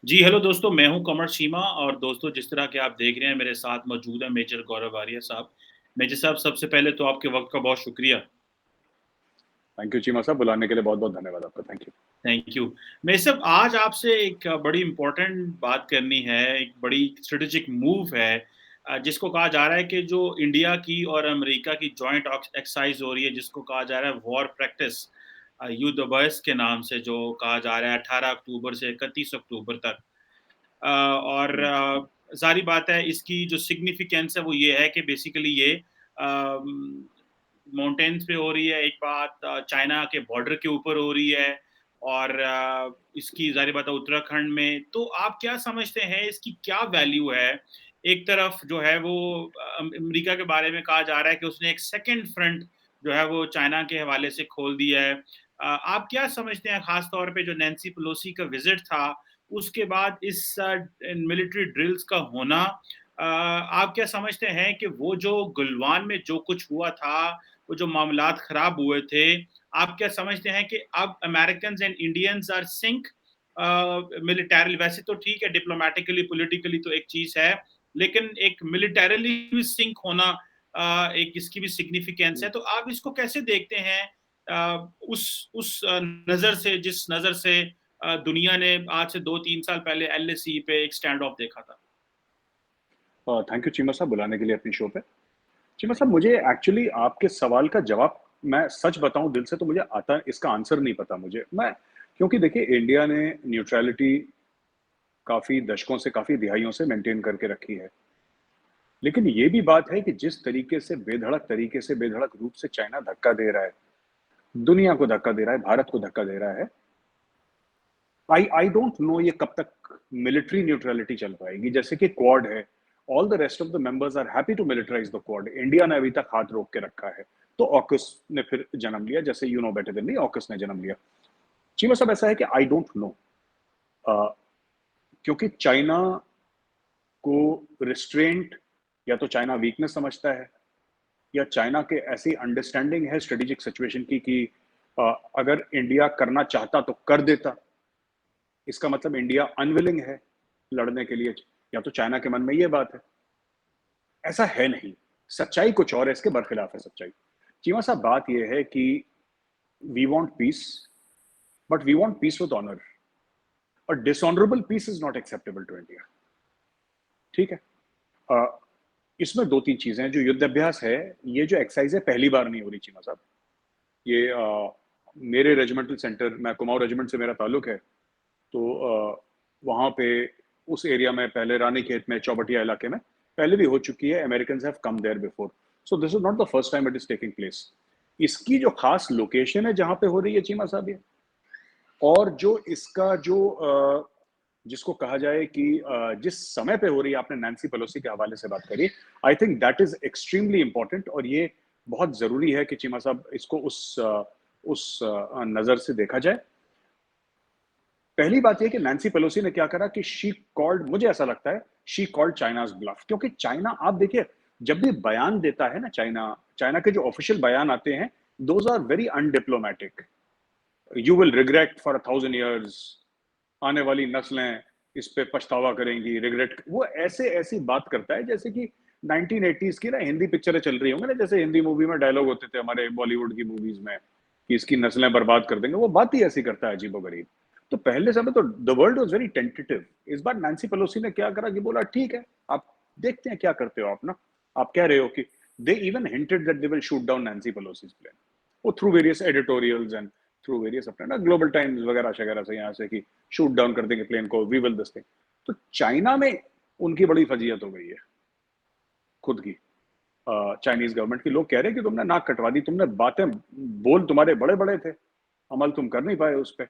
जी, hello दोस्तों, मैं हूँ कमर चीमा और दोस्तों जिस तरह के आप देख रहे हैं मेरे साथ मौजूद है मेजर गौरव आर्य साहब। मेजर साहब सबसे पहले तो आपके वक़्त का बहुत शुक्रिया। थैंक यू चीमा साहब, बुलाने के लिए बहुत-बहुत धन्यवाद आपका। Thank you. Thank you. Major साहब आज आपसे एक बड़ी इम्पोर्टेंट बात करनी है, एक बड़ी स्ट्रैटेजिक मूव है जिसको कहा जा रहा है कि जो इंडिया की और अमेरिका की जॉइंट एक्सरसाइज़ हो रही है जिसको कहा जा रहा है वॉर प्रैक्टिस युद्ध अभ्यास के नाम से जो कहा जा रहा है 18 अक्टूबर से 31 अक्टूबर तक। और हुँ, ज़ाहिर बात है इसकी जो सिग्निफिकेंस है वो ये है कि बेसिकली ये माउंटेन्स पे हो रही है, एक बात चाइना के बॉर्डर के ऊपर हो रही है और इसकी ज़ाहिर बात है उत्तराखंड में। तो आप क्या समझते हैं इसकी क्या वैल्यू है? एक तरफ जो है वो अमेरिका के बारे में कहा जा रहा है कि उसने एक सेकंड फ्रंट जो है वो चाइना के हवाले से खोल दिया है। आप क्या समझते हैं ख़ास तौर पे जो नैन्सी पेलोसी का विज़िट था उसके बाद इस मिलिट्री ड्रिल्स का होना आप क्या समझते हैं कि वो जो गलवान में जो कुछ हुआ था, वो जो मामलात खराब हुए थे, आप क्या समझते हैं कि अब Americans and Indians are sync military वैसे तो ठीक है डिप्लोमैटिकली, पॉलिटिकली तो एक चीज़ है, लेकिन एक मिलिटरीली भी सिंक होना एक इसकी भी सिग्निफिकेंस हुँ। है। तो आप इसको कैसे देखते हैं उस नज़र से जिस नज़र से दुनिया ने आज से 2-3 साल पहले एलएसी पे एक स्टैंड ऑफ देखा था। थैंक यू चीमा साहब बुलाने के लिए अपनी शो पे। चीमा साहब मुझे एक्चुअली आपके सवाल का जवाब मैं सच बताऊँ दिल से तो मुझे आता इसका आंसर नहीं पता मुझे। मैं क्योंकि देखिए इंडिया ने न्यूट्रैलिटी काफ़ी दशकों से, काफ़ी दिहाइयों से मेंटेन करके रखी है। लेकिन ये भी बात है कि जिस तरीके से बेधड़क रूप से चाइना धक्का दे रहा है, दुनिया को धक्का दे रहा है, भारत को धक्का दे रहा है, आई आई डोंट नो ये कब तक मिलिट्री न्यूट्रलिटी चल पाएगी। जैसे कि क्वाड है, all the rest of the members are happy to militarize the Quad. India ने अभी तक हाथ रोक के रखा है। तो ऑकस ने फिर जन्म लिया, जैसे you know better than me, AUKUS ने जन्म लिया। चीमा साहब ऐसा है कि आई डोंट नो, क्योंकि चाइना को रिस्ट्रेंट या तो चाइना वीकनेस समझता है या चाइना के ऐसी अंडरस्टैंडिंग है स्ट्रेटेजिक सिचुएशन की कि अगर इंडिया करना चाहता तो कर देता। इसका मतलब इंडिया अनविलिंग है लड़ने के लिए, या तो चाइना के मन में ये बात है। ऐसा है नहीं, सच्चाई कुछ और है, इसके बरखिलाफ है सच्चाई। चीमा साहब बात यह है कि we want peace, but we want peace with honour, और dishonourable peace is not acceptable to India. ठीक है। अ, इसमें दो तीन चीजें हैं। जो युद्ध अभ्यास है, ये जो एक्सरसाइज है पहली बार नहीं हो रही चीमा साहब। ये मेरे रेजिमेंटल सेंटर, मैं कुमाऊं रेजिमेंट से मेरा ताल्लुक है, तो वहाँ पे उस एरिया में पहले रानीखेत में चौबटिया इलाके में पहले भी हो चुकी है। American have come there before, so this is not the first time it is taking place. इसकी जो खास लोकेशन है जहाँ पे हो रही है चीमा साहब ये, और जो इसका जो जिसको कहा जाए कि जिस समय पे हो रही है, आपने नैन्सी पेलोसी के हवाले से बात करी, I think that is extremely important. और ये बहुत जरूरी है कि चीमा साहब इसको उस नजर से देखा जाए। पहली बात यह कि नैन्सी पेलोसी ने क्या करा कि शी कॉल्ड, मुझे ऐसा लगता है शी कॉल्ड चाइनाज ब्लफ। क्योंकि चाइना, आप देखिए, जब भी बयान देता है ना चाइना, चाइना के जो ऑफिशियल बयान आते हैं, those are very undiplomatic. You will regret for 1,000 years, आने वाली नस्लें इस पे पछतावा करेंगी, रिग्रेट। वो ऐसे ऐसी बात करता है जैसे कि 1980s की ना हिंदी पिक्चरें चल रही होंगी ना, जैसे हिंदी मूवी में डायलॉग होते थे हमारे बॉलीवुड की मूवीज में कि इसकी नस्लें बर्बाद कर देंगे। वो बात ही ऐसी करता है, अजीबोगरीब। तो पहले समय तो the world was very tentative. इस बार नैन्सी पेलोसी ने क्या करा कि बोला ठीक है, आप देखते हैं क्या करते हो आप ना। आप कह रहे हो कि they even hinted that they will shoot down Nancy Pelosi's plane, वो through various editorials and through various अपने ना ग्लोबल टाइम्स वगैरह वगैरह से यहाँ से कि शूट डाउन कर देंगे प्लेन को, वी विल दिस थिंग। तो चाइना में उनकी बड़ी फजीयत हो गई है खुद की। चाइनीज गवर्नमेंट के लोग कह रहे हैं कि तुमने नाक कटवा दी, तुमने बातें, बोल तुम्हारे बड़े बड़े थे, अमल तुम कर नहीं पाए उस पर।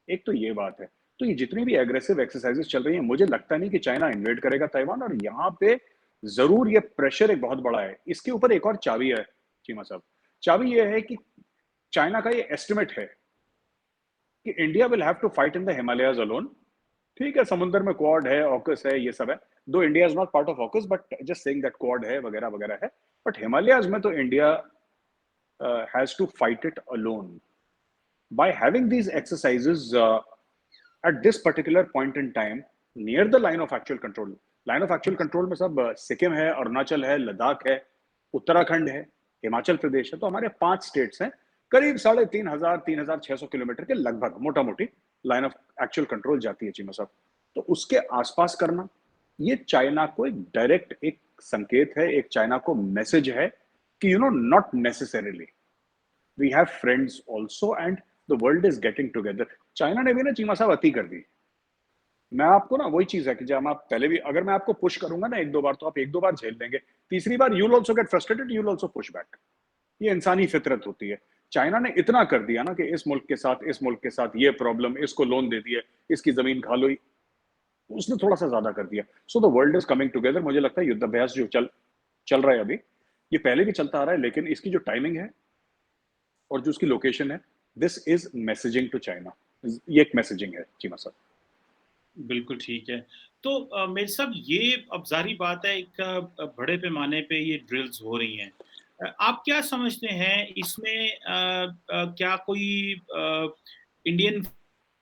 एक तो ये बात है। तो ये जितनी भी एग्रेसिव एक्सरसाइजेस चल रही हैं, मुझे लगता नहीं कि चाइना इन्वेड करेगा ताइवान, और यहाँ पे जरूर ये प्रेशर एक बहुत बड़ा है। इसके ऊपर एक और चाबी है चीमा साहब। चाबी ये है कि चाइना का ये एस्टिमेट है कि India will have to fight in the Himalayas alone. ठीक है, समुद्र में क्वाड है, ऑकस है, ये सब है। Though India is not part of AUKUS, but just saying that Quad है वगैरह वगैरह है। बट हिमालयाज में तो India has to fight it alone. By having these exercises at this particular point in time, near the line of actual control. Line of actual control में सब सिक्किम है, अरुणाचल है, लद्दाख है, उत्तराखंड है, हिमाचल प्रदेश है। तो हमारे 5 स्टेट्स हैं, करीब 3,500 3,600 किलोमीटर के लगभग मोटा मोटी लाइन ऑफ एक्चुअल कंट्रोल जाती है चीमा साहब। तो उसके आसपास करना, ये चाइना को एक डायरेक्ट एक संकेत है, एक चाइना को मैसेज है कि not necessarily we have friends also and the world is getting together. China ने भी ना चीमा साहब अति कर दी। मैं आपको ना वही चीज है कि जब आप पहले भी अगर मैं आपको पुश करूंगा ना 1-2 बार, तो आप 1-2 बार झेल लेंगे, तीसरी बार you will also get frustrated, you will also push back. ये इंसानी फितरत होती है। चाइना ने इतना कर दिया ना कि इस मुल्क के साथ ये प्रॉब्लम, इसको लोन दे दिए, इसकी जमीन खा लो, उसने थोड़ा सा ज्यादा कर दिया। So the world is coming together. मुझे लगता है युद्धाभ्यास जो चल रहा है अभी, ये पहले भी चलता आ रहा है, लेकिन इसकी जो टाइमिंग है और जो उसकी लोकेशन है, this is messaging to China. ये एक मैसेजिंग है चीमा साहब। बिल्कुल ठीक है। तो मेरे साहब, ये अब ज़ाहिर बात है, एक बड़े पैमाने पे ये ड्रिल्स हो रही हैं। आप क्या समझते हैं इसमें, क्या कोई इंडियन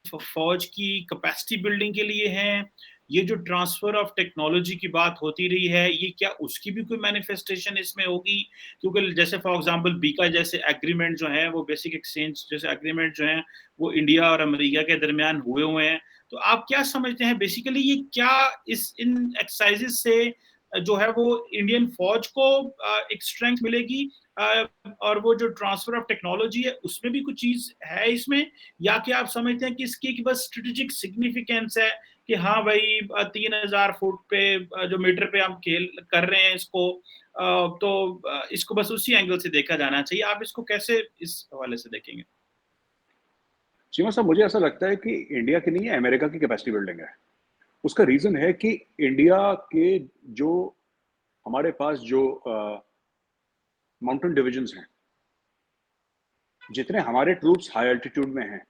फौज की कैपेसिटी बिल्डिंग के लिए है? ये जो ट्रांसफर ऑफ टेक्नोलॉजी की बात होती रही है, ये क्या उसकी भी कोई मैनिफेस्टेशन इसमें होगी? क्योंकि जैसे फॉर एग्जांपल बीका जैसे एग्रीमेंट जो है, वो बेसिक एक्सचेंज जैसे एग्रीमेंट जो है, वो इंडिया और अमेरिका के दरमियान हुए हैं। तो आप क्या समझते हैं बेसिकली, ये क्या इस इन एक्सरसाइजेज से जो है वो इंडियन फौज को एक स्ट्रेंथ मिलेगी, और वो जो ट्रांसफर ऑफ टेक्नोलॉजी है उसमें भी कुछ चीज है इसमें, या कि आप समझते हैं कि इसकी एक बस स्ट्रेटेजिक सिग्निफिकेंस है कि हाँ भाई 3,000 फुट पे जो मीटर पे हम खेल कर रहे हैं इसको, तो इसको बस उसी एंगल से देखा जाना चाहिए। आप इसको कैसे इस हवाले से देखेंगे? चीमा साहब, मुझे ऐसा लगता है कि इंडिया की नहीं है, अमेरिका की कैपेसिटी बिल्डिंग है। उसका रीजन है कि इंडिया के जो हमारे पास जो माउंटेन डिविजन्स हैं, जितने हमारे ट्रूप्स हाई एल्टीट्यूड में हैं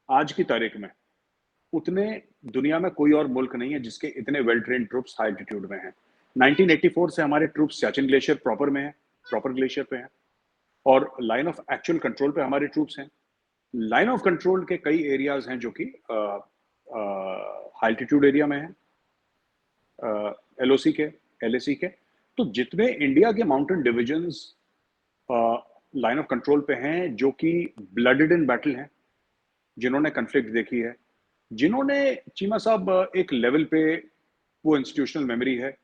आज की तारीख में, उतने दुनिया में कोई और मुल्क नहीं है जिसके इतने well trained troops high altitude में हैं। 1984 से हमारे ट्रूप्स सियाचिन ग्लेशियर प्रॉपर में है, प्रॉपर ग्लेशियर पे हैं, और लाइन ऑफ एक्चुअल कंट्रोल पे हमारे ट्रूप्स हैं। लाइन ऑफ कंट्रोल के कई एरियाज हैं जो कि हाई एल्टीट्यूड एरिया में है, एलओसी के, एलएसी के। तो जितने इंडिया के mountain divisions line of control पे हैं, जो कि ब्लडेड इन बैटल हैं, जिन्होंने कन्फ्लिक्ट देखी है, जिन्होंने चीमा साहब एक लेवल पे वो इंस्टीट्यूशनल मेमोरी है,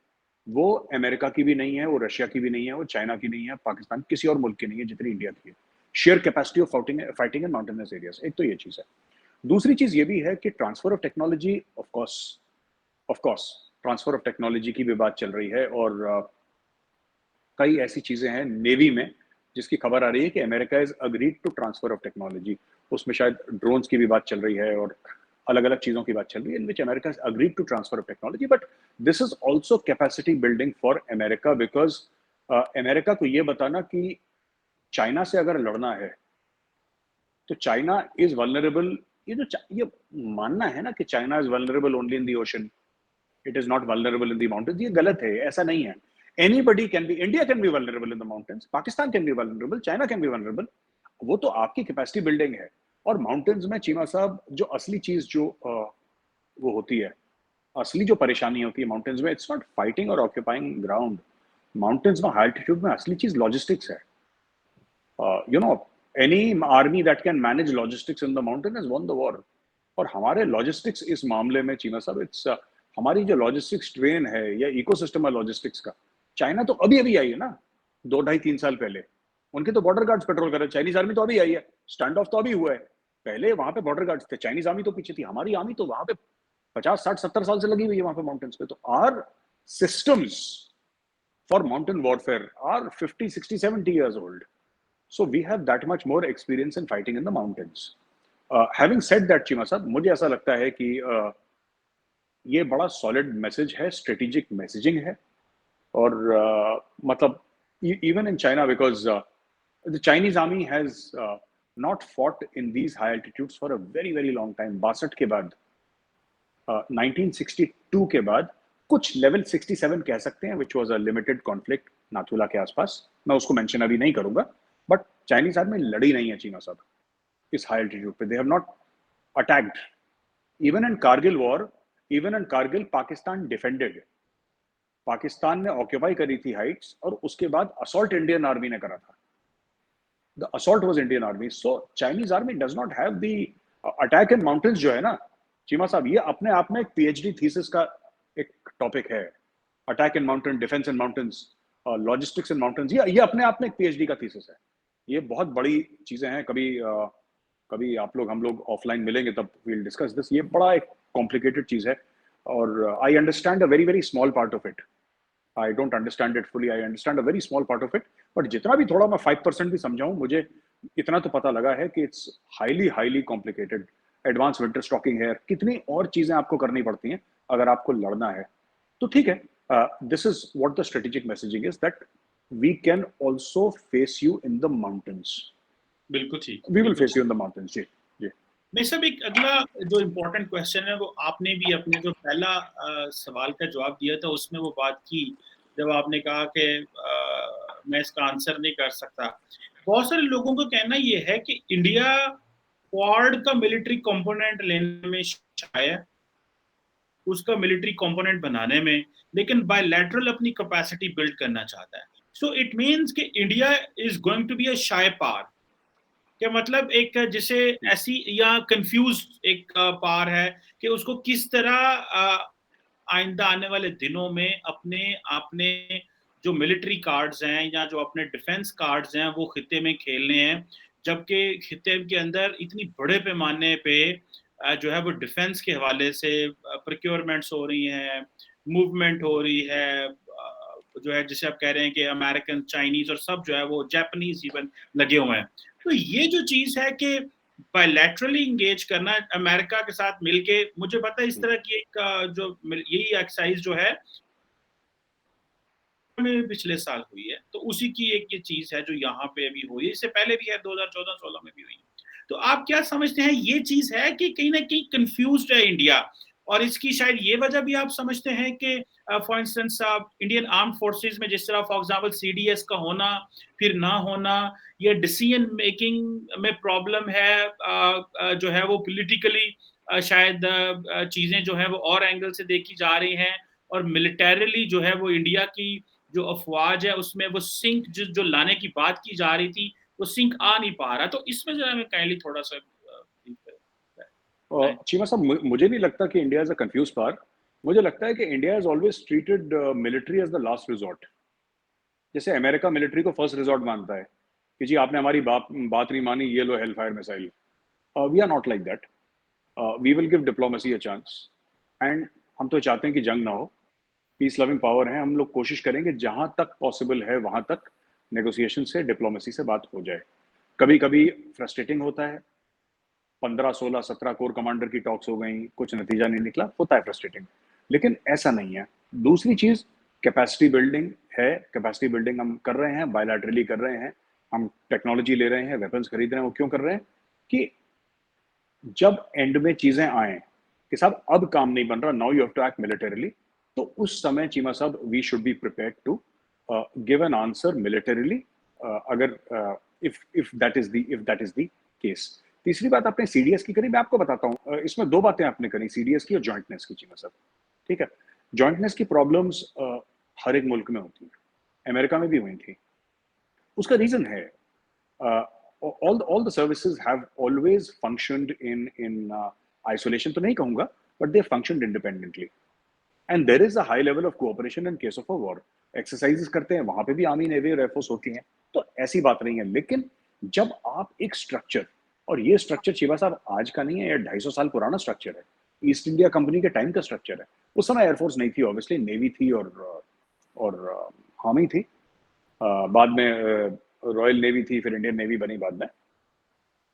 वो अमेरिका की भी नहीं है, वो रशिया की भी नहीं है, वो चाइना की नहीं है, पाकिस्तान किसी और मुल्क की नहीं है जितनी इंडिया की है। Share capacity of fighting in mountainous areas, एक तो ये चीज है। दूसरी चीज ये भी है कि transfer of technology, of course transfer of technology की भी बात चल रही है, और कई ऐसी चीजें हैं नेवी में जिसकी खबर आ रही है कि America is agreed to transfer of technology. उसमें शायद ड्रोन्स की भी बात चल रही है और अलग अलग चीजों की बात चल रही है, in which America is agreed to transfer of technology. But this is also capacity building for America, because America को ये बताना कि चाइना से अगर लड़ना है तो चाइना इज वल्नरेबल। ये मानना है ना कि China is vulnerable only in the ocean, it is not vulnerable in the mountains, ये गलत है, ऐसा नहीं है। Anybody can be, India can be vulnerable in the mountains, Pakistan can be vulnerable, China can be vulnerable. वो तो आपकी capacity building है। और माउंटेन्स में चीमा साहब जो असली चीज जो वो होती है, असली जो परेशानी होती है माउंटेन्स में, इट्स नॉट फाइटिंग और ऑक्यूपाइंग ग्राउंड। माउंटेन्स में हाई एल्टीट्यूड में असली चीज लॉजिस्टिक्स है। any army that can manage logistics in the mountain has won the war। और हमारे लॉजिस्टिक्स इस मामले में चीमा साहब, इट्स हमारी जो लॉजिस्टिक्स ट्रेन है या इकोसिस्टम है लॉजिस्टिक्स का, चाइना तो अभी अभी आई है ना, 2-2.5-3 साल पहले। उनके तो बॉर्डर गार्ड्स पेट्रोल कर रहे हैं, चाइनीज आर्मी तो अभी आई है, स्टैंड ऑफ तो अभी हुआ है। पहले वहां पे बॉर्डर गार्ड्स थे, चाइनीज आर्मी तो पीछे थी, हमारी आर्मी तो वहां पे 50-60-70 साल से लगी हुई है वहां पे माउंटेन्स पे। तो our systems for mountain warfare are 50-60-70 years old। So we have that much more experience in fighting in the mountains। Having said that, Cheema साहब, मुझे ऐसा लगता है कि ये बड़ा सॉलिड मैसेज है, स्ट्रेटेजिक मैसेजिंग है। और मतलब even in China, because the Chinese army has not fought in these high altitudes for a very very long time। 62 के बाद, 1962 के बाद कुछ लेवल 67 कह सकते हैं, which was a limited conflict Nathula के आसपास, मैं उसको मेंशन अभी नहीं करूंगा। बट चाइनीज आर्मी लड़ी नहीं है चीना साहब इस हाई एल्टीट्यूड पे। They have not attacked. Even in Kargil war even in Kargil Pakistan defended, Pakistan ने ऑक्यूपाई करी थी हाइट्स और उसके बाद असॉल्ट इंडियन आर्मी ने करा था, the assault was Indian army. So Chinese army does not have the attack in mountains जो है ना चीमा साहब, ये अपने आप में एक पीएचडी थीसिस का एक टॉपिक है। Attack in mountain, defence in mountains, logistics in mountains, ये अपने आप में एक पीएचडी का थीसिस है। ये बहुत बड़ी चीजें हैं। कभी आप लोग हम लोग ऑफलाइन मिलेंगे तब वील डिस्कस दिस। ये बड़ा एक कॉम्प्लिकेटेड चीज है और I understand a very very small part of it. I don't understand it fully, I understand a very small part of it, but जितना भी थोड़ा मैं 5% भी समझाऊं, मुझे इतना तो पता लगा है कि it's highly highly complicated. Advance winter stocking है, कितनी और चीजें आपको करनी पड़ती हैं अगर आपको लड़ना है। तो ठीक है, this is what the strategic messaging is, that we can also face you in the mountains. बिल्कुल ठीक, we will face you in the mountains. जी जी। मैं सब एक अगला जो इम्पोर्टेंट क्वेश्चन है वो आपने भी अपने जो पहला सवाल का जवाब दिया था उसमें वो बात की, जब आपने कहा कि मैं इसका आंसर नहीं कर सकता। बहुत सारे लोगों का कहना ये है कि इंडिया क्वाड का मिलिट्री कंपोनेंट लेने में शाय है, उसका मिलिट्री कंपोनेंट बनाने में, लेकिन बायलैटरल अपनी कैपेसिटी बिल्ड करना चाहता है। सो इट मीन्स कि India is going to be a shy power, क्या मतलब एक जिसे ऐसी या कंफ्यूज एक पार है कि उसको किस तरह आइंदा आने वाले दिनों में अपने आपने जो मिलिट्री कार्ड्स हैं या जो अपने डिफेंस कार्ड्स हैं वो खिते में खेलने हैं, जबकि खिते के अंदर इतनी बड़े पैमाने पे जो है वो डिफेंस के हवाले से प्रोक्योरमेंट्स हो रही हैं, मूवमेंट हो रही है, जो है जिसे आप कह रहे हैं कि अमेरिकन, चाइनीज और सब जो है वो जापानीज इवन लगे हुए हैं। तो ये जो चीज है कि बायलैटरली इंगेज करना अमेरिका के साथ मिलके, मुझे पता है इस तरह की एक जो यही एक्सरसाइज जो है में पिछले साल हुई है, तो उसी की एक ये चीज है जो यहाँ पे अभी हुई है, इससे पहले भी है 2014-16 में भी हुई है। तो आप क्या समझते हैं ये चीज है कि कहीं ना कहीं कंफ्यूज्ड है इंडिया, और इसकी शायद ये वजह भी आप समझते हैं कि for instance Indian arm forces में जिस तरह फॉर एग्जांपल सीडीएस का होना फिर ना होना, ये डिसीजन मेकिंग में प्रॉब्लम है, जो है वो पॉलिटिकली शायद चीजें जो है वो और एंगल से देखी जा रही हैं, और मिलिटरीली जो है वो इंडिया की जो अफवाज है उसमें वो सिंक जो लाने की बात की जा रही थी वो सिंक आ नहीं पा रहा। तो इसमें जो है मैं काइंडली थोड़ा सा चीमा साहब, मुझे नहीं लगता कि India is a confuse power. मुझे लगता है कि India is always treated military as the last resort. जैसे अमेरिका मिलिट्री को फर्स्ट रिजॉर्ट मानता है कि जी आपने हमारी बात नहीं मानी, ये लो hellfire missile. We are not like that. We will give diplomacy a chance. And हम तो चाहते हैं कि जंग ना हो, पीस लविंग पावर है, हम लोग कोशिश करेंगे जहां तक पॉसिबल है वहां तक नेगोशिएशन से, डिप्लोमेसी से बात हो जाए। कभी कभी फ्रस्ट्रेटिंग होता है, 15 16 17 कोर कमांडर की टॉक्स हो गई, कुछ नतीजा नहीं निकला, होता है फ्रस्ट्रेटिंग, लेकिन ऐसा नहीं है। दूसरी चीज कैपेसिटी बिल्डिंग है। कैपेसिटी बिल्डिंग हम कर रहे हैं, बायलैटरली कर रहे हैं, हम टेक्नोलॉजी ले रहे हैं, वेपन्स खरीद रहे हैं। वो क्यों कर रहे हैं कि जब एंड में चीजें आए कि साहब अब काम नहीं बन रहा, now you have to act militarily, तो उस समय चीमा साहब we should be prepared to give an answer militarily, अगर if that is the case. तीसरी बात आपने सीडीएस की करी, मैं आपको बताता हूँ। इसमें दो बातें आपने करी, सीडीएस की और जॉइंटनेस की चीमा साहब। ठीक है, जॉइंटनेस की प्रॉब्लम्स हर एक मुल्क में होती है, अमेरिका में भी हुई थी। उसका रीजन है all the services have always functioned in isolation, तो नहीं कहूंगा, but they functioned independently, and there is a high level of cooperation in case of a war. Exercises करते हैं, वहां पे भी आर्मी, नेवी और एयरफोर्स होती हैं, तो ऐसी बात नहीं है। लेकिन जब आप एक स्ट्रक्चर, और ये स्ट्रक्चर शिवा साहब आज का नहीं है, ये 250 साल पुराना स्ट्रक्चर है, ईस्ट इंडिया कंपनी के टाइम का स्ट्रक्चर है। उस समय एयरफोर्स नहीं थी, ऑब्वियसली नेवी थी और आर्मी थी। बाद में रॉयल नेवी थी, फिर इंडियन नेवी बनी बाद में।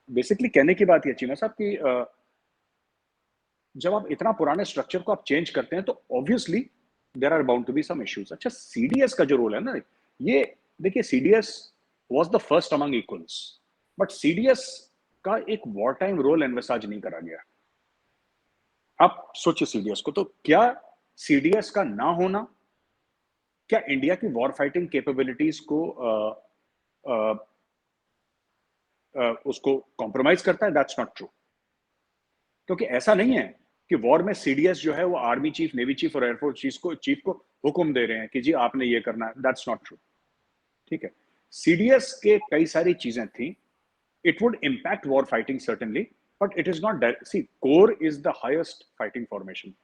बेसिकली कहने की बात ये चीना साहब कि जब आप इतना पुराने स्ट्रक्चर को आप चेंज करते हैं तो obviously there are bound to be some issues. अच्छा, सीडीएस का जो रोल है ना, ये देखिए, CDS was the first among equals, but CDS का एक वॉर टाइम रोल एनवेसाज नहीं करा गया। आप सोचिए सीडीएस को, तो क्या सीडीएस का ना होना क्या इंडिया की वॉर फाइटिंग कैपेबिलिटीज को उसको कॉम्प्रोमाइज करता है? That's not true. क्योंकि ऐसा नहीं है कि वॉर में सीडीएस जो है वो आर्मी चीफ, नेवी चीफ और एयरफोर्स चीफ को हुक्म दे रहे हैं कि जी आपने ये करना है. That's not true. ठीक है. सीडीएस के कई सारी चीजें थी. It would impact war fighting certainly, but it is not that. See, Corps is the highest fighting formation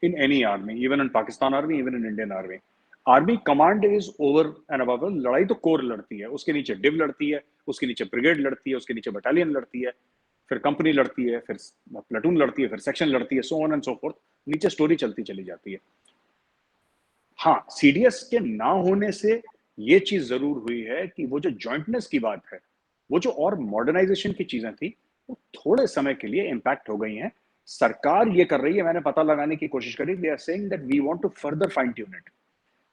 in any army, even in Pakistan army, even in Indian army. Army command is over and above. लड़ाई तो core लड़ती है, उसके नीचे div लड़ती है, उसके नीचे ब्रिगेड लड़ती है, उसके नीचे बटालियन लड़ती है, फिर कंपनी लड़ती है, फिर प्लेटून लड़ती है, फिर सेक्शन लड़ती है, so on and so fourth. नीचे स्टोरी चलती चली जाती है. हाँ, सीडीएस के ना होने से ये चीज जरूर हुई है कि वो जो जॉइंटनेस की बात है, वो जो और मॉडर्नाइजेशन की चीजें थी, वो थोड़े समय के लिए इंपैक्ट हो गई हैं. सरकार ये कर रही है, मैंने पता लगाने की कोशिश करी. They are saying that we want to further fine tune it.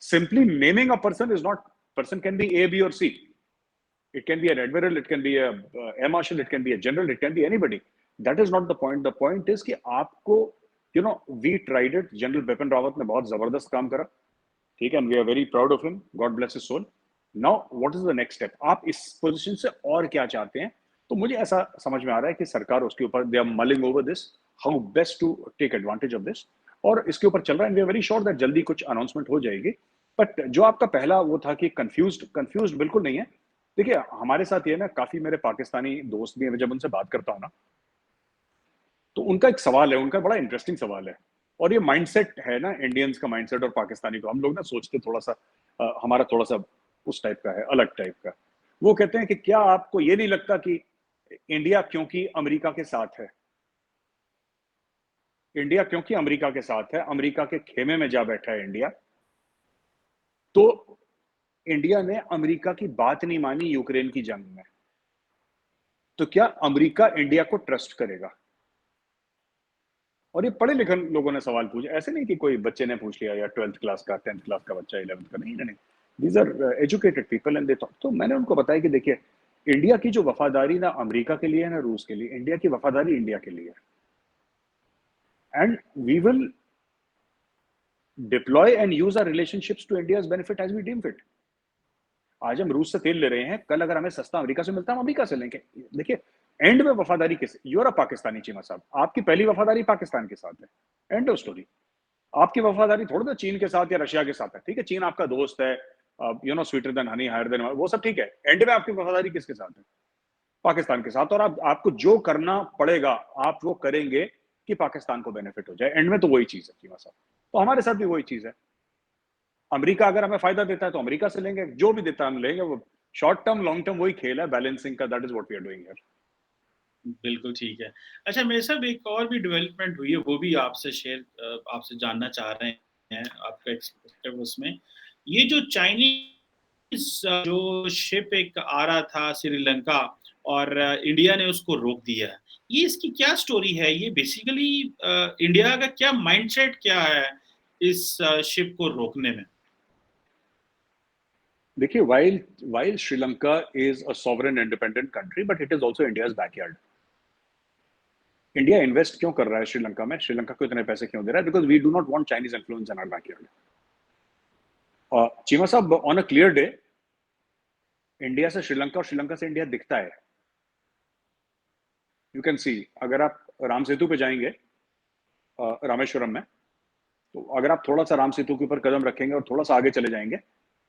Simply naming a person is not. Person can be A, B, or C. It can be an admiral, it can be a air marshal, it can be a general, it can be anybody. That is not the point. The point is कि आपको, you know, we tried it. General Bipin Rawat ने बहुत जबरदस्त काम करा, ठीक है, and we are very proud of him. God bless his soul. Now, what is the next step? आप इस पोजीशन से और क्या चाहते हैं? तो मुझे ऐसा समझ में आ रहा है कि सरकार उसके ऊपर they are mulling over this, how best to take advantage of this, और इसके ऊपर चल रहा है. We are very sure that जल्दी कुछ अनाउंसमेंट हो जाएगी. बट जो आपका पहला वो था कि कंफ्यूज्ड बिल्कुल नहीं है. देखिए, हमारे साथ ये ना, काफी मेरे पाकिस्तानी दोस्त भी हैं, जब उनसे बात करता हूँ ना, तो उनका एक सवाल है, उनका बड़ा इंटरेस्टिंग सवाल है. और ये माइंडसेट है ना, इंडियंस का माइंडसेट और पाकिस्तानी को, हम लोग ना सोचते थोड़ा सा हमारा थोड़ा सा उस टाइप का है, अलग टाइप का. वो कहते हैं कि क्या आपको ये नहीं लगता कि इंडिया क्योंकि अमेरिका के साथ है, इंडिया क्योंकि अमेरिका के साथ है, अमेरिका के खेमे में जा बैठा है इंडिया, तो इंडिया ने अमेरिका की बात नहीं मानी यूक्रेन की जंग में, तो क्या अमेरिका इंडिया को ट्रस्ट करेगा? और ये पढ़े लिखे लोगों ने सवाल पूछे, ऐसे नहीं कि कोई बच्चे ने पूछ लिया या 12th क्लास का, 10th क्लास का बच्चा, 11th का, नहीं नहीं. These are educated people and they thought. तो मैंने उनको बताया कि देखिए, इंडिया की जो वफादारी ना अमेरिका के लिए है ना रूस के लिए, इंडिया की वफादारी इंडिया के लिए है. And we will deploy and use our relationships to India's benefit as we deem fit. आज हम रूस से तेल ले रहे हैं, कल अगर हमें सस्ता अमेरिका से मिलता है, हम अमेरिका से लेंगे. देखिए, एंड में वफादारी किस, यूर अ पाकिस्तानी चीमा साहब, आपकी पहली वफादारी पाकिस्तान के साथ है, एंड ऑफ स्टोरी. आपकी वफादारी थोड़ी ना चीन के साथ या रशिया के साथ है. ठीक है, चीन आपका दोस्त है, you know, sweeter than honey, higher than, वो सब ठीक है. एंड में आपकी वफादारी किसके साथ है? पाकिस्तान के साथ. और आपको जो करना पड़ेगा आप वो करेंगे कि पाकिस्तान को बेनिफिट हो जाए. एंड में तो वही चीज है चीमा साहब. तो हमारे साथ भी वही चीज है. अमेरिका अगर हमें फायदा देता है तो अमेरिका से लेंगे, जो भी देता है हम लेंगे. वो शॉर्ट टर्म लॉन्ग टर्म वही खेल है बैलेंसिंग का. That is what we are doing here. बिल्कुल ठीक है. अच्छा, मेरे साथ एक और भी डेवलपमेंट हुई है, वो भी आपसे जानना चाह रहे हैं, आपका एक्सपेक्टेटिव उसमें. ये जो चाइनीज जो शिप एक आ रहा था श्रीलंका, और इंडिया ने उसको रोक दिया, ये इसकी क्या स्टोरी है? ये बेसिकली इंडिया का क्या माइंडसेट क्या है इस शिप को रोकने में? देखिए, while Sri Lanka is a sovereign independent country, but it is also India's backyard. India invest क्यों कर रहा है श्रीलंका में, श्रीलंका को इतने पैसे क्यों दे रहा है? Because we do not want Chinese influence in our backyard. Cheema साहब, on a clear day India से श्रीलंका और श्रीलंका से इंडिया दिखता है. यू कैन सी, अगर आप राम सेतु पे जाएंगे रामेश्वरम में, तो अगर आप थोड़ा सा राम सेतु के ऊपर कदम रखेंगे और थोड़ा सा आगे चले जाएंगे,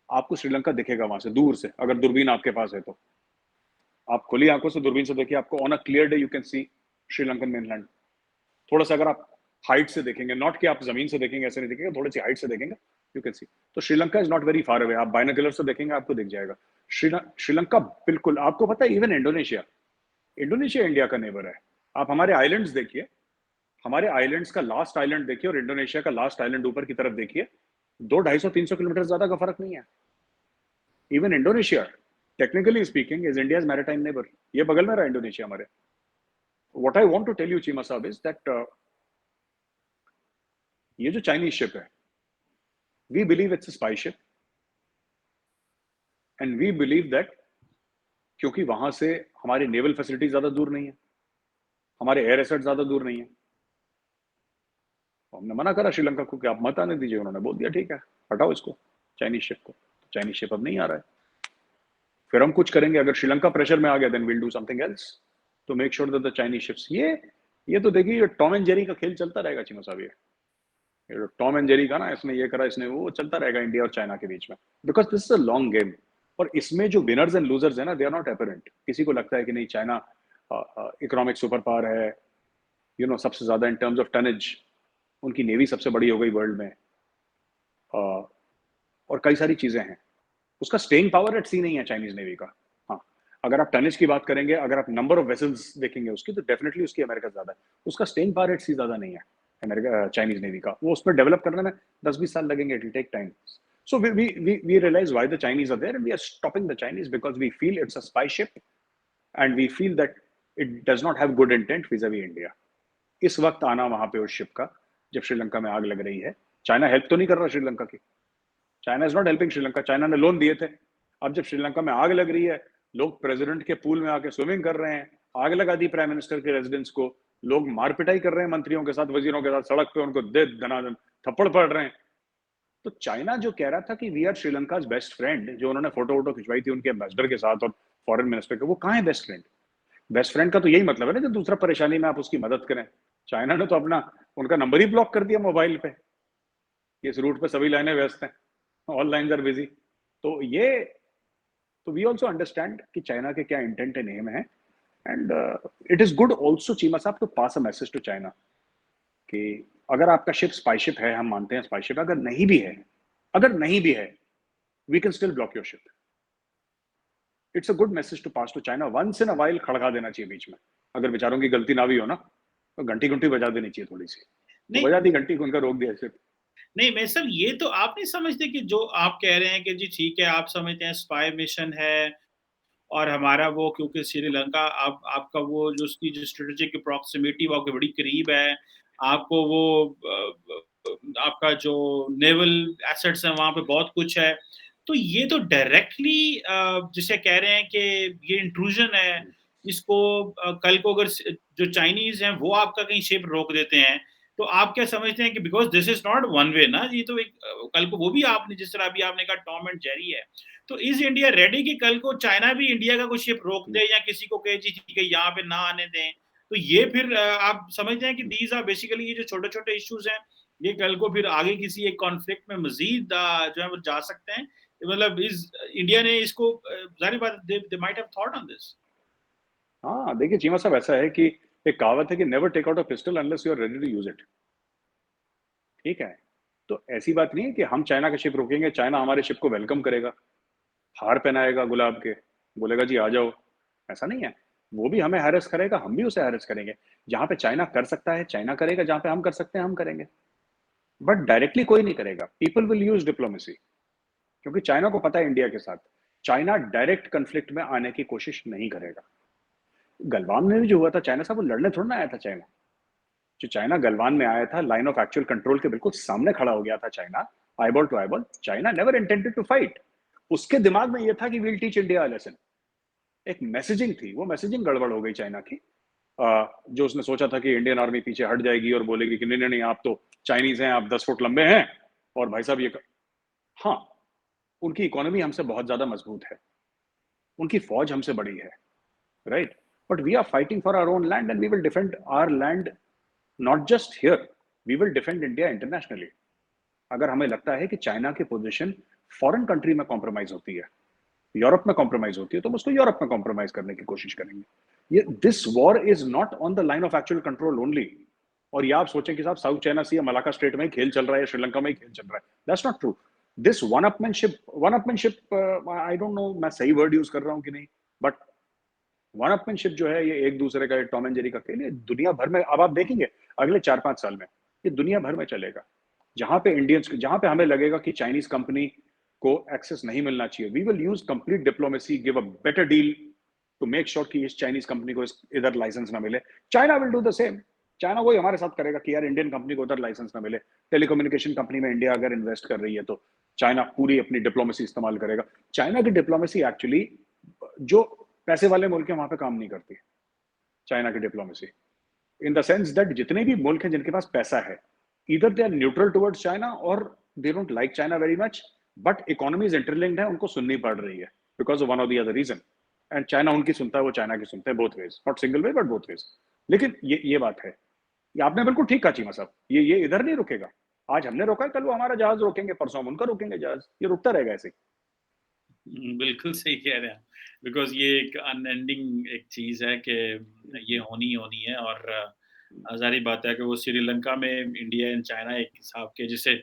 आपको श्रीलंका दिखेगा वहां से दूर से, अगर दूरबीन आपके पास है तो. आप खुली आंखों से दूरबीन से देखिए, आपको on a clear day you can C Sri Lankan mainland. थोड़ा सा अगर आप हाइट से देखेंगे, नॉट कि आप जमीन से देखेंगे, ऐसे नहीं देखेंगे, थोड़ी सी हाइट से देखेंगे, यू कैन सी. तो Sri Lanka is not very far away. आप बाइनोकुलर से देखेंगे, आपको दिख जाएगा श्रीलंका. बिल्कुल, आपको पता है, इवन इंडोनेशिया इंडिया का नेबर है. आप हमारे आइलैंड्स देखिए, हमारे आइलैंड्स का लास्ट आइलैंड देखिए और इंडोनेशिया का लास्ट आइलैंड ऊपर की तरफ देखिए, 200-250-300 किलोमीटर ज्यादा का फर्क नहीं है. Even Indonesia, technically speaking, is India's maritime neighbour. ये बगल में रहा इंडोनेशिया हमारे. What I want to tell you, Chima Saab, is that ये जो चाइनीज शिप है, we believe it's a spy ship, and we believe that क्योंकि वहां से हमारी नेवल फैसिलिटी ज्यादा दूर नहीं है, हमारे एयर एसेट ज्यादा दूर नहीं है, तो हमने मना करा श्रीलंका को कि आप मत आने दीजिए. उन्होंने बोल दिया ठीक है, हटाओ इसको, चाइनीज शिप को. चाइनीज शिप अब नहीं आ रहा है. फिर हम कुछ करेंगे, अगर श्रीलंका प्रेशर में आ गया, then we'll do something else to make sure that the Chinese ships. ये ये तो देखिए टॉम एंड जेरी का खेल चलता रहेगा चीमा साहब, ये टॉम एंड जेरी का ना, इसने ये करा इसने वो चलता रहेगा इंडिया और चाइना के बीच में, because this is a long game. और इसमें जो विनर्स एंड लूजर्स है ना, दे आर नॉट अपरेंट। किसी को लगता है कि नहीं चाइना इकोनॉमिक सुपर पावर है, सबसे ज्यादा इन टर्म्स ऑफ टनेज, उनकी नेवी सबसे बड़ी हो गई वर्ल्ड में, और कई सारी चीजें हैं। उसका स्टेइंग पावर एट सी नहीं है चाइनीज नेवी का। हाँ, अगर आप टनेज की बात करेंगे, अगर आप नंबर ऑफ वेसल्स देखेंगे उसकी, तो डेफिनेटली उसकी अमेरिका ज्यादा है। उसका स्टेइंग पावर एट सी ज्यादा नहीं है अमेरिका चाइनीज नेवी का। वो उसमें डेवलप करने में 10-20 साल लगेंगे, it will take time. So we realize why the Chinese are there, and we are stopping the Chinese because we feel it's a spy ship, and we feel that it does not have good intent vis-a-vis India. इस वक्त आना वहां पे उस ship का, जब श्रीलंका में आग लग रही है, चाइना हेल्प तो नहीं कर रहा श्रीलंका की। China is not helping Sri Lanka. China ने लोन दिए थे। अब जब श्रीलंका में आग लग रही है, लोग प्रेसिडेंट के पूल में आके स्विमिंग कर रहे हैं, आग लगा दी प्राइम मिनिस्टर के रेजिडेंस को, लोग मारपिटाई कर रहे हैं मंत्रियों के साथ, वजीरों के साथ, सड़क पे उनको दे धनाधन थप्पड़ पड़ रहे हैं। तो चाइना जो कह रहा था कि we are Sri Lanka best friend, जो उन्होंने फोटो वोटो खिंचवाई थी उनके एम्बेसडर के साथ और फॉरेन मिनिस्टर के, वो कहाँ है बेस्ट फ्रेंड? बेस्ट फ्रेंड का तो यही मतलब है ना कि दूसरा परेशानी में आप उसकी मदद करें। चाइना ने तो अपना उनका नंबर ही ब्लॉक कर दिया मोबाइल पे, इस रूट पे सभी लाइनें व्यस्त हैं, ऑल लाइन्स आर बिजी। तो वी ऑल्सो अंडरस्टैंड कि चाइना के क्या इंटेंट एंड एम है, and it is good also Cheema साहब to pass a message to China कि अगर आपका शिप स्पाई शिप है, हम मानते हैं स्पाई शिप, अगर नहीं भी है, we can still block your ship. It's a good message to pass to China. Once in a while खड़का देना चाहिए बीच में, अगर बेचारों की गलती ना भी हो ना, तो घंटी घंटी बजा देनी चाहिए थोड़ी सी। तो नहीं बजा दी घंटी, उनका रोक दिया शिप। नहीं, मैं सब ये तो आप नहीं समझते कि जो आप कह रहे हैं कि जी ठीक है, आप समझते हैं स्पाई मिशन है और हमारा वो, क्योंकि श्रीलंका आप आपका वो जो उसकी जो स्ट्रेटेजिक प्रॉक्सिमिटी वो आपके बड़ी करीब है, आपको वो आपका जो नेवल एसेट्स हैं वहाँ पे बहुत कुछ है। तो ये तो डायरेक्टली जिसे कह रहे हैं कि ये इंट्रूजन है, इसको कल को अगर जो चाइनीज़ हैं वो आपका कहीं शिप रोक देते हैं, तो आप क्या समझते हैं कि because this is not one way ना, ये तो एक कल को वो भी आपने जिस तरह अभी आपने कहा टॉम एंड जेरी है। तो इज़ इंडिया रेडी कि कल को चाइना भी इंडिया का कोई शिप रोक दे या किसी को कहे जी ठीक है यहाँ पे ना आने दें? तो ये फिर आप समझते हैं कि दीज़ आर बेसिकली ये जो छोटे-छोटे इश्यूज़ हैं, ये कल को फिर आगे किसी एक कॉन्फ्लिक्ट में मज़ीद जो है वो जा सकते हैं? मतलब इज़ इंडिया ने इसको ज़ाहिर बात है they might have thought on this. हाँ, देखिए चीमा साहब, ऐसा है कि एक कहावत है कि never take out a pistol unless you are ready to use it. ठीक है? तो ऐसी बात नहीं है कि हम चाइना का शिप रोकेंगे, चाइना हमारे शिप को वेलकम करेगा, हार पहनाएगा गुलाब के, बोलेगा जी आ जाओ, ऐसा नहीं है। वो भी हमें हैरेस करेगा, हम भी उसे हैरेस करेंगे। जहां पे चाइना कर सकता है चाइना करेगा, जहां पे हम कर सकते हैं हम करेंगे, बट डायरेक्टली कोई नहीं करेगा। पीपल विल यूज डिप्लोमेसी, क्योंकि चाइना को पता है इंडिया के साथ चाइना डायरेक्ट कन्फ्लिक्ट में आने की कोशिश नहीं करेगा। गलवान में भी जो हुआ था, चाइना साहब वो लड़ने थोड़ा ना आया था। चाइना जो चाइना गलवान में आया था, लाइन ऑफ एक्चुअल कंट्रोल के बिल्कुल सामने खड़ा हो गया था China, eyeball to eyeball. China never intended to fight. उसके दिमाग में ये था कि विल टीच इंडिया लेसन। एक मैसेजिंग थी, वो मैसेजिंग गड़बड़ हो गई चाइना की। जो उसने सोचा था कि इंडियन आर्मी पीछे हट जाएगी और बोलेगी कि नहीं नहीं नहीं, आप तो चाइनीज हैं, आप 10 फुट लंबे हैं, और भाई साहब हाँ, उनकी इकोनॉमी हमसे बहुत ज्यादा मजबूत है, उनकी फौज हमसे बड़ी है, right? But we are fighting for our own land, and we will defend our land, not just here, we will defend India internationally. अगर हमें लगता है कि चाइना की पोजीशन फॉरेन कंट्री में कॉम्प्रोमाइज होती है, यूरोप में कॉम्प्रोमाइज होती है, तो हम उसको यूरोप में कॉम्प्रोमाइज करने की कोशिश करेंगे। ये this war is not on the line of actual control only. और ये आप सोचें कि साहब साउथ चाइना सी या मलाका स्ट्रेट में ही खेल चल रहा है, श्रीलंका में ही खेल चल रहा है, that's not true. This one upmanship, I don't know मैं सही वर्ड यूज कर रहा हूं कि नहीं, बट वन अपमैनशिप जो है, ये एक दूसरे का टॉम एंड जेरी का खेल, ये दुनिया भर में अब आप देखेंगे अगले 4-5 साल में ये दुनिया भर में चलेगा। जहां पे हमें लगेगा कि चाइनीज कंपनी को एक्सेस नहीं मिलना चाहिए, we will use complete diplomacy, give a better deal to make sure कि इस चाइनीज कंपनी को इधर लाइसेंस ना मिले। China will do the same. China वही हमारे साथ करेगा कि यार इंडियन कंपनी को उधर लाइसेंस ना मिले। टेलीकम्युनिकेशन कंपनी में इंडिया अगर इन्वेस्ट कर रही है, तो चाइना पूरी अपनी डिप्लोमेसी इस्तेमाल करेगा। चाइना की डिप्लोमेसी एक्चुअली जो पैसे वाले मुल्क है वहां पे काम नहीं करती। चाइना की diplomacy in the sense that जितने भी मुल्क हैं जिनके पास पैसा है, इधर they are neutral towards China और they don't like China very much, but economies interlinked है, उनको सुननी पड़ रही है because of one of the other reason. And China उनकी सुनता है, वो चाइना की सुनते हैं, both ways, not single way but both ways. लेकिन ये बात है, ये आपने बिल्कुल ठीक कहा चीमा साहब, ये इधर नहीं रुकेगा। आज हमने रोका है, कल वो हमारा जहाज रोकेंगे, परसों हम उनका रोकेंगे जहाज, ये रुकता रहेगा ऐसे ही। बिल्कुल सही कह रहे हैं आप। बिकॉज़ ये एक अनएंडिंग एक चीज़ है कि ये होनी ही होनी है और ज़ाहिर-सी बात है कि वो श्रीलंका में इंडिया एंड चाइना एक हिसाब के जैसे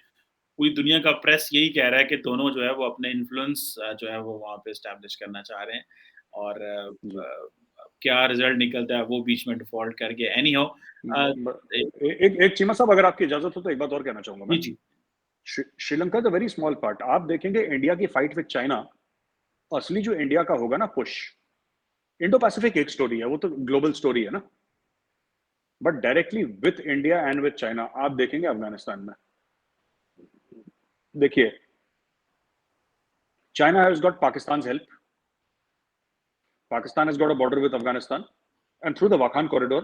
पूरी दुनिया का प्रेस यही कह रहा है कि दोनों जो है वो अपने इन्फ्लुएंस जो है वो वहाँ पे एस्टेब्लिश करना चाह रहे हैं और जी। क्या रिज़ल्ट निकलता है वो बीच में डिफ़ॉल्ट कर गया। एनी हाउ अ, ब ए एक चीमा साहब, अगर आपकी इजाज़त हो तो एक बात और कहना चाहूँगा मैं। जी, जी। Sri Lanka is a very small part. आप देखेंगे इंडिया की फाइट विद चाइना, असली जो इंडिया का होगा ना पुश, इंडो पैसिफिक एक स्टोरी है, वो तो ग्लोबल स्टोरी है ना। But directly with India and with China आप देखेंगे अफगानिस्तान में। देखिए, China has got Pakistan's help, Pakistan has got a border with Afghanistan, and through the Wakhan corridor,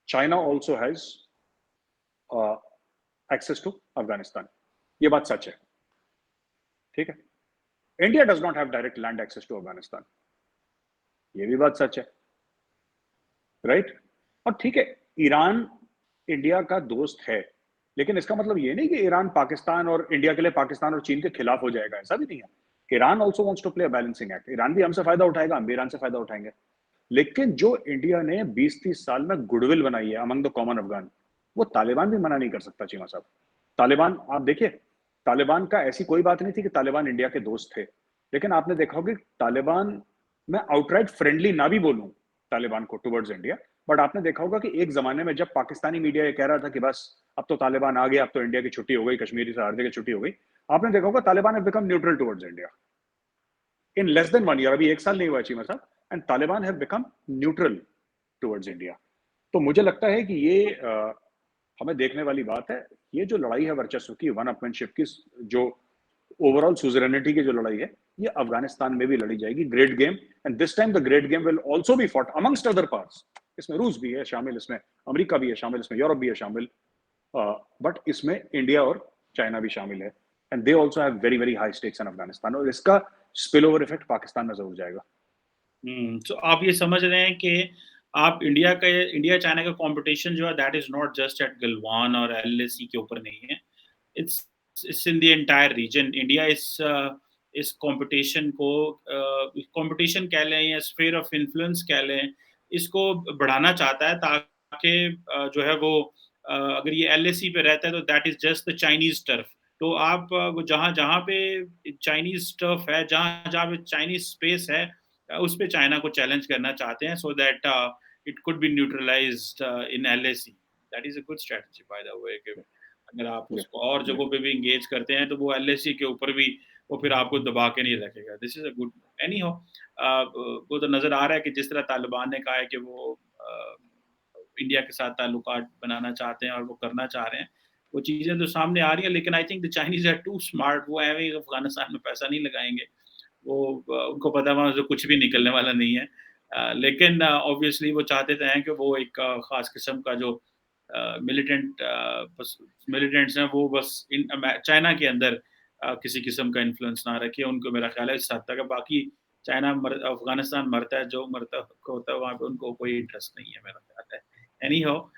China also has uh, access to Afghanistan. ये बात सच है, ठीक है। India does not have direct land access to Afghanistan, ये भी बात सच है, right. और ठीक है, ईरान इंडिया का दोस्त है, लेकिन इसका मतलब ये नहीं कि ईरान पाकिस्तान और इंडिया के लिए पाकिस्तान और चीन के खिलाफ हो जाएगा, ऐसा भी नहीं है। Iran also wants to play a balancing act. Iran भी हमसे फायदा उठाएगा, हम भी ईरान से फायदा उठाएंगे। लेकिन जो इंडिया ने 20-30 साल में गुडविल बनाई है अमंग द कॉमन अफगान, वो तालिबान भी मना नहीं कर सकता चीमा साहब। तालिबान आप देखिए, तालिबान का ऐसी कोई बात नहीं थी कि तालिबान इंडिया के दोस्त थे, लेकिन आपने देखा होगा कि तालिबान, मैं आउटराइट फ्रेंडली ना भी बोलूं तालिबान को टुवर्ड्स इंडिया, बट आपने देखा होगा कि एक जमाने में जब पाकिस्तानी मीडिया ये कह रहा था कि बस अब तो तालिबान आ गया, अब तो इंडिया की छुट्टी हो गई, कश्मीरी से हर जगह छुट्टी हो गई, आपने देखा होगा Taliban have become neutral towards India in less than 1 year. अभी 1 साल नहीं हुआ चीमा साहब, and Taliban have become neutral towards India. तो मुझे लगता है कि ये हमें देखने वाली बात है। ये जो लड़ाई है वर्चस्व की, वन अपमैनशिप की, जो ओवरऑल सुजरेनिटी की जो लड़ाई है, ये अफगानिस्तान में भी लड़ी जाएगी। Great game, and this time the great game will also be fought amongst other parts. इसमें रूस भी है शामिल, इसमें अमेरिका भी है शामिल, इसमें यूरोप भी है शामिल, बट इसमें इंडिया और चाइना भी शामिल है, and they also have very very high stakes इन अफगानिस्तान, और इसका स्पिल ओवर इफेक्ट पाकिस्तान में जरूर जाएगा। तो आप ये समझ रहे हैं कि आप इंडिया चाइना का कंपटीशन जो है that is not just at Galwan और एलएसी के ऊपर नहीं है। It's it's in the entire region. India इस कंपटीशन को कंपटीशन कह लें या स्फीयर ऑफ इन्फ्लुएंस कह लें, इसको बढ़ाना चाहता है ताकि जो है वो अगर ये एलएसी पे रहता है तो that is just the Chinese turf. तो आप वो जहाँ-जहाँ पे चाइनीज़ टर्फ है, जहाँ-जहाँ पे चाइनीज़ स्पेस है उस पे चाइना को चैलेंज करना चाहते हैं so that it could be neutralised in LAC. That is a good strategy by the way कि अगर आप जी उसको और जी जगहों पे भी एंगेज करते हैं तो वो एलएसी के ऊपर भी वो फिर आपको दबा के नहीं रखेगा। This is a good any how वो तो नज़र आ रहा है कि जिस तरह तालिबान ने कहा है कि वो इंडिया के साथ ताल्लुकात बनाना चाहते हैं और वो करना चाह रहे हैं। वो चीज़ें तो सामने आ रही हैं लेकिन I think the Chinese are too smart. वो ऐवें ही अफ़गानिस्तान में पैसा नहीं लगाएँगे। वो उनको पता है वहाँ से कुछ भी निकलने वाला नहीं है। लेकिन ऑब्वियसली वो चाहते तो हैं कि वो एक ख़ास किस्म का जो बस मिलिटेंट्स हैं वो बस चाइना के अंदर किसी किस्म का इन्फ्लुएंस ना रखें। उनको मेरा ख़्याल है इस हद तक है। बाकी अफ़गानिस्तान मरता है, जो मरता होता है वहाँ पे उनको कोई इंटरेस्ट नहीं है मेरा ख़्याल है। Any how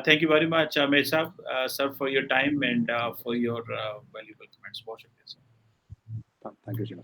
thank you very much, Amir sir, sir, for your time and for your valuable comments. बहुत शुक्रिया सर। Thank you ji.